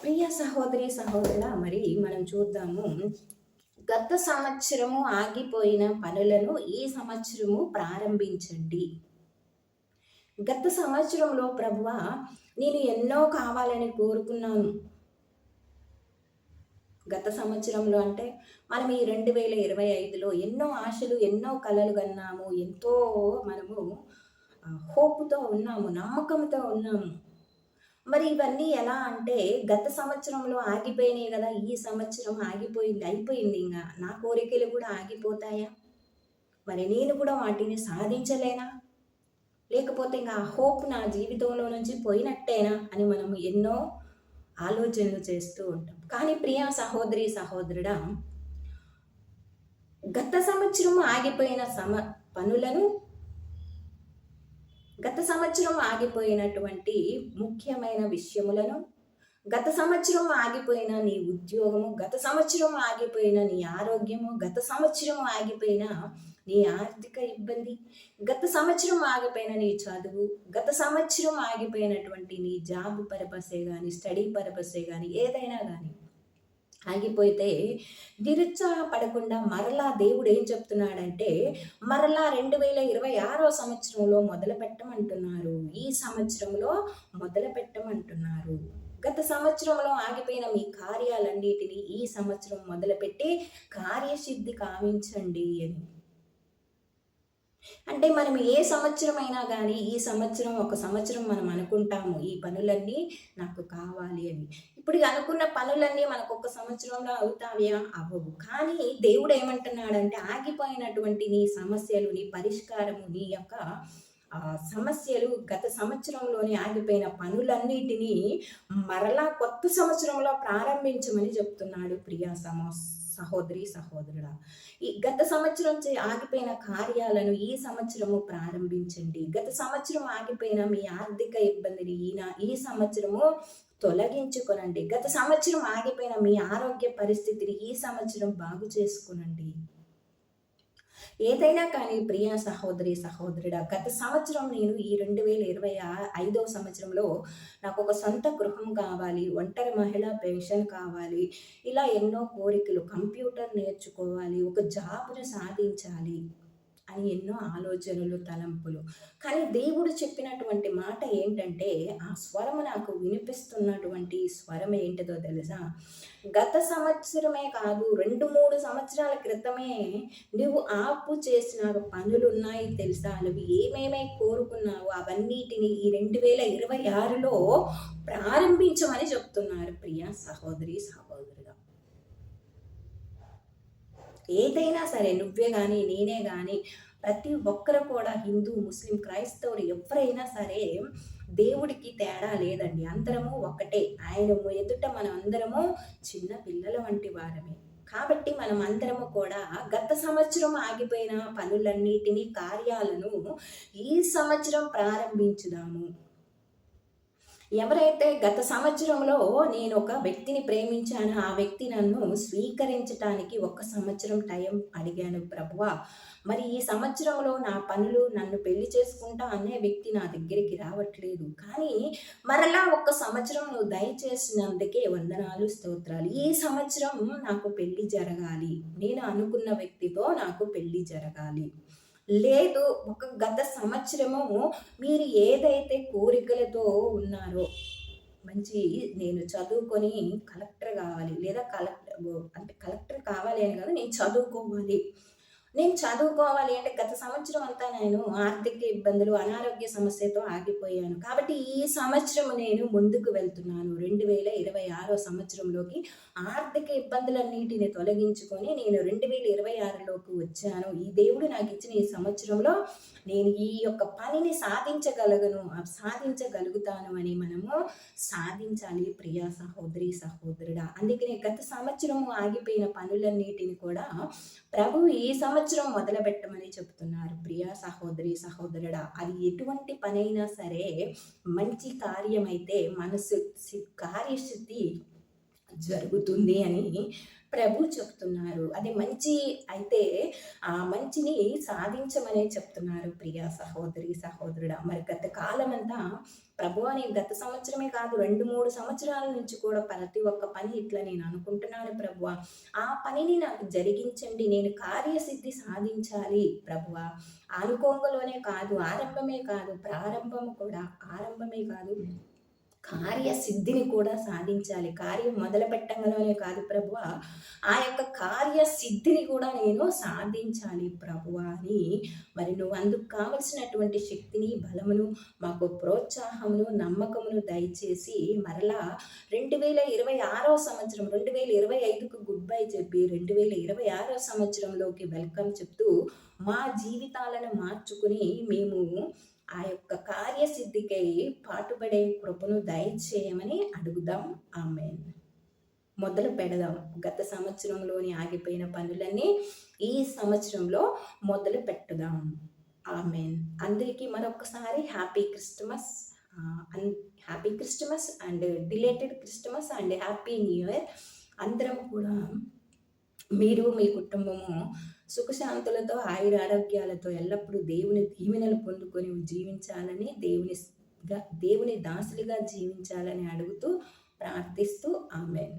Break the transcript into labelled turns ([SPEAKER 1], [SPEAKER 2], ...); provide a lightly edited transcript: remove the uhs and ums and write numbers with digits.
[SPEAKER 1] ప్రియ సహోదరి సహోదరుడా, మరి మనం చూద్దాము. గత సంవత్సరము ఆగిపోయిన పనులను ఈ సంవత్సరము ప్రారంభించండి. గత సంవత్సరంలో ప్రభువా, నేను ఎన్నో కావాలని కోరుకున్నాను. గత సంవత్సరంలో అంటే మనం ఈ 2025లో ఎన్నో ఆశలు, ఎన్నో కలలు కన్నాము. ఎంతో మనము హోప్‌తో ఉన్నాము, నమ్మకంతో ఉన్నాము. మరి ఇవన్నీ ఎలా అంటే గత సంవత్సరంలో ఆగిపోయినాయి గదా! ఈ సంవత్సరం ఆగిపోయింది. అయిపోయింది ఇంగ. నా కోరికలు గూడా ఆగిపోతాయా? మరి నేను కూడా వాటిని సాధించలేనా? లేకపోతే ఇంగ ఆ హోప్ నా జీవితంలో నుంచి పోయినట్టేనా అని మనము ఎన్నో ఆలోచనలు చేస్తూ ఉంటాం. కానీ ప్రియ సహోదరి, సహోదరుడా, గత సంవత్సరం ఆగిపోయిన పనులను, గత సంవత్సరం ఆగిపోయినటువంటి ముఖ్యమైన విషయములను, గత సంవత్సరం ఆగిపోయిన నీ ఉద్యోగము, గత సంవత్సరం ఆగిపోయిన నీ ఆరోగ్యము, గత సంవత్సరం ఆగిపోయిన నీ ఆర్థిక ఇబ్బంది, గత సంవత్సరం ఆగిపోయిన నీ చదువు, గత సంవత్సరం ఆగిపోయినటువంటి నీ జాబ్ పర్పసే గానీ, స్టడీ పర్పసే గానీ, ఏదైనా గానీ ఆగిపోతే నిరుత్సాహపడకుండా మరలా దేవుడు ఏం చెప్తున్నాడంటే, మరలా 2026 సంవత్సరంలో మొదలుపెట్టమంటున్నారు. ఈ సంవత్సరంలో మొదలుపెట్టమంటున్నారు. గత సంవత్సరంలో ఆగిపోయిన మీ కార్యాలన్నిటిని ఈ సంవత్సరం మొదలుపెట్టి కార్యసిద్ధి కావించండి అని. అంటే మనం ఏ సంవత్సరమైనా గానీ, ఈ సంవత్సరం ఒక సంవత్సరం మనం అనుకుంటాము, ఈ పనులన్నీ నాకు కావాలి అని. ఇప్పుడు అనుకున్న పనులన్నీ మనకొక సంవత్సరంలో అవుతావ్యా? అవ్వవు. కానీ దేవుడేమంటున్నాడంటే, ఆగిపోయినటువంటి నీ సమస్యలు, నీ పరిష్కారము, నీ యొక్క సమస్యలు, గత సంవత్సరంలోనే ఆగిపోయిన పనులన్నిటినీ మరలా కొత్త సంవత్సరంలో ప్రారంభించమని చెప్తున్నాడు ప్రియా సహోదరి, సహోదరుడా. ఈ గత సంవత్సరం ఆగిపోయిన కార్యాలను ఈ సంవత్సరము ప్రారంభించండి. గత సంవత్సరం ఆగిపోయిన మీ ఆర్థిక ఇబ్బందిని ఈ సంవత్సరము తొలగించుకొనండి. గత సంవత్సరం ఆగిపోయిన మీ ఆరోగ్య పరిస్థితిని ఈ సంవత్సరం బాగు చేసుకునండి. ఏదైనా కానీ ప్రియ సహోదరి, సహోదరుడా, గత సంవత్సరం నేను ఈ 2025 సంవత్సరంలో నాకొక సొంత గృహం కావాలి, ఒంటరి మహిళా పెన్షన్ కావాలి, ఇలా ఎన్నో కోరికలు, కంప్యూటర్ నేర్చుకోవాలి, ఒక జాబ్‌ని సాధించాలి అని ఎన్నో ఆలోచనలు, తలంపులు. కానీ దేవుడు చెప్పినటువంటి మాట ఏంటంటే, ఆ స్వరము నాకు వినిపిస్తున్నటువంటి స్వరం ఏంటిదో తెలుసా? గత సంవత్సరమే కాదు, 2, 3 సంవత్సరాల క్రితమే నువ్వు ఆపు చేసిన పనులున్నాయి తెలుసా? నువ్వు ఏమేమి కోరుకున్నావో అవన్నిటిని ఈ 2026లో ప్రారంభించమని చెప్తున్నారు ప్రియ సహోదరి, సహోదరుడా. ఏదైనా సరే నువ్వే గానీ, నేనే గానీ, ప్రతి ఒక్కరు కూడా హిందూ, ముస్లిం, క్రైస్తవులు ఎవరైనా సరే దేవుడికి తేడా లేదండి. అందరము ఒక్కటే. ఆయన ఎదుట మనం అందరము చిన్న పిల్లల వంటి వారమే. కాబట్టి మనం అందరము కూడా గత సంవత్సరం ఆగిపోయిన పనులన్నిటినీ, కార్యాలను ఈ సంవత్సరం ప్రారంభించుదాము. ఎవరైతే గత సంవత్సరంలో నేను ఒక వ్యక్తిని ప్రేమించాను, ఆ వ్యక్తి నన్ను స్వీకరించటానికి 1 సంవత్సరం టైం అడిగాను ప్రభువా. మరి ఈ సంవత్సరంలో నా పనులు, నన్ను పెళ్లి చేసుకుంటా అనే వ్యక్తి నా దగ్గరికి రావట్లేదు. కానీ మరలా 1 సంవత్సరం నువ్వు దయచేసినందుకే వందనాలు, స్తోత్రాలు. ఈ సంవత్సరం నాకు పెళ్లి జరగాలి. నేను అనుకున్న వ్యక్తితో నాకు పెళ్లి జరగాలి. లేదు, ఒక గత సంవత్సరము మీరు ఏదైతే కోరికలతో ఉన్నారో, నేను చదువుకొని కలెక్టర్ కావాలి, లేదా కలెక్టర్ కావాలి అని కాదు, నేను చదువుకోవాలి అంటే గత సంవత్సరం అంతా నేను ఆర్థిక ఇబ్బందులు, అనారోగ్య సమస్యతో ఆగిపోయాను. కాబట్టి ఈ సంవత్సరం నేను ముందుకు వెళ్తున్నాను. 2026 సంవత్సరంలోకి ఆర్థిక ఇబ్బందులన్నిటిని తొలగించుకొని నేను 2026లోకి వచ్చాను. ఈ దేవుడు నాకు ఇచ్చిన ఈ సంవత్సరంలో నేను ఈ యొక్క పనిని సాధించగలుగుతాను అని మనము సాధించాలి ప్రియా సహోదరి, సహోదరుడా. అందుకనే గత సంవత్సరము ఆగిపోయిన పనులన్నిటిని కూడా ప్రభు ఈ సంవత్సరం మొదలుపెట్టమని చెప్తున్నారు ప్రియా సహోదరి, సహోదరుడా. అది ఎటువంటి పనైనా సరే మంచి కార్యమైతే కార్యసిద్ధి జరుగుతుంది అని ప్రభు చెప్తున్నారు. అది మంచి అయితే ఆ మంచిని సాధించమనే చెప్తున్నారు ప్రియ సహోదరి, సహోదరుడా. మరి గత కాలమంతా ప్రభువా నేను గత సంవత్సరమే కాదు 2, 3 సంవత్సరాల నుంచి కూడా ప్రతి ఒక్క పని ఇట్లా నేను అనుకుంటున్నాను ప్రభువా. ఆ పనిని నాకు జరిగించండి. నేను కార్యసిద్ధి సాధించాలి ప్రభువా. అనుకోంగలోనే కాదు, ఆరంభమే కాదు, ప్రారంభము కూడా ఆరంభమే కాదు, కార్యసిద్ధిని కూడా సాధించాలి. కార్యం మొదలుపెట్టంగలోనే కాదు ప్రభువా, ఆ యొక్క కార్యసిద్ధిని కూడా నేను సాధించాలి ప్రభువా అని మరి నువ్వు అందుకు కావలసినటువంటి శక్తిని, బలమును, మాకు ప్రోత్సాహమును, నమ్మకమును దయచేసి మరలా 2026 సంవత్సరం 2025కు గుడ్ బై చెప్పి 2026 సంవత్సరంలోకి వెల్కమ్ చెప్తూ మా జీవితాలను మార్చుకుని మేము ఆ యొక్క కార్యసిద్ధికై పాటుపడే కృపను దయచేయమని అడుగుదాం. ఆమేన్. మొదలు పెడదాం. గత సంవత్సరంలోని ఆగిపోయిన పనులన్నీ ఈ సంవత్సరంలో మొదలు పెట్టుదాం. ఆమేన్. అందరికీ మరొకసారి happy Christmas. Happy Christmas and dilated Christmas and happy new year. అందరం కూడా మీరు మీ కుటుంబము సుఖశాంతులతో ఆయురారోగ్యాలతో ఎల్లప్పుడూ దేవుని దీవెనలు పొందుకొని జీవించాలని, దేవుని దాసులుగా జీవించాలని అడుగుతూ ప్రార్థిస్తూ ఆమేన్.